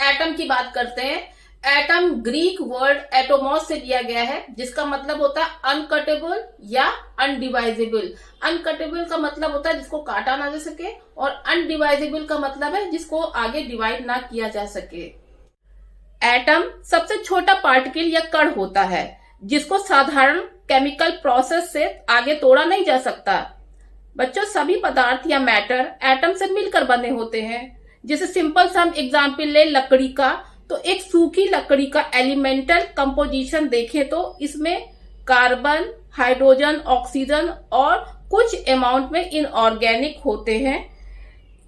Atom की बात करते हैं। एटम ग्रीक वर्ड एटोमॉस से लिया गया है, जिसका मतलब होता है अनकटेबल या अनडिवाइजेबल। अनकटेबल का मतलब होता है जिसको काटा ना जा सके, और अनडिवाइजेबल का मतलब है जिसको आगे डिवाइड ना किया जा सके। एटम सबसे छोटा पार्टिकल या कण होता है जिसको साधारण केमिकल प्रोसेस से आगे तोड़ा नहीं जा सकता। बच्चों, सभी पदार्थ या मैटर एटम से मिलकर बने होते हैं। जैसे सिंपल सा हम एग्जाम्पल ले लकड़ी का, तो एक सूखी लकड़ी का एलिमेंटल कंपोजिशन देखें तो इसमें कार्बन, हाइड्रोजन, ऑक्सीजन और कुछ अमाउंट में इनऑर्गेनिक होते हैं।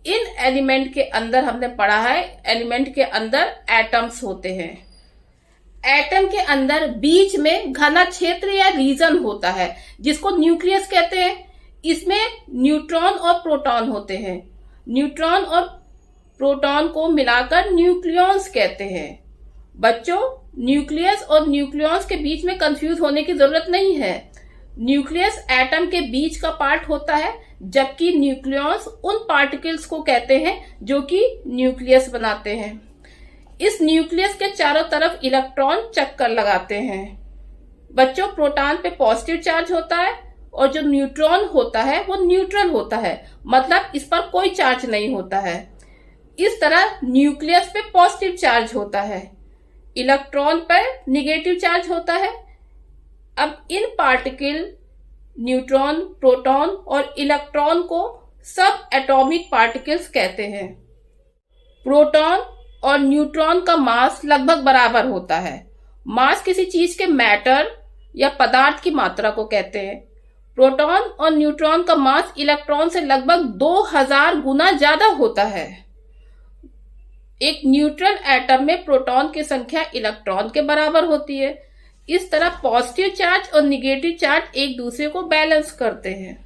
इन एलिमेंट के अंदर हमने पढ़ा है, एलिमेंट के अंदर एटम्स होते हैं। एटम के अंदर बीच में घना क्षेत्र या रीजन होता है जिसको न्यूक्लियस कहते हैं। इसमें न्यूट्रॉन और प्रोटॉन होते हैं। न्यूट्रॉन और प्रोटॉन को मिलाकर न्यूक्लियॉन्स कहते हैं। बच्चों, न्यूक्लियस और न्यूक्लियॉन्स के बीच में कंफ्यूज होने की जरूरत नहीं है। न्यूक्लियस एटम के बीच का पार्ट होता है, जबकि न्यूक्लियॉन्स उन पार्टिकल्स को कहते हैं जो कि न्यूक्लियस बनाते हैं। इस न्यूक्लियस के चारों तरफ इलेक्ट्रॉन चक्कर लगाते हैं। बच्चों, प्रोटॉन पे पॉजिटिव चार्ज होता है और जो न्यूट्रॉन होता है वो न्यूट्रल होता है, मतलब इस पर कोई चार्ज नहीं होता है। इस तरह न्यूक्लियस पे पॉजिटिव चार्ज होता है, इलेक्ट्रॉन पर निगेटिव चार्ज होता है। अब इन पार्टिकल न्यूट्रॉन, प्रोटॉन और इलेक्ट्रॉन को सब एटॉमिक पार्टिकल्स कहते हैं। प्रोटॉन और न्यूट्रॉन का मास लगभग बराबर होता है। मास किसी चीज के मैटर या पदार्थ की मात्रा को कहते हैं। प्रोटॉन और न्यूट्रॉन का मास इलेक्ट्रॉन से लगभग 2000 गुना ज्यादा होता है। एक न्यूट्रल एटम में प्रोटॉन की संख्या इलेक्ट्रॉन के बराबर होती है। इस तरह पॉजिटिव चार्ज और निगेटिव चार्ज एक दूसरे को बैलेंस करते हैं।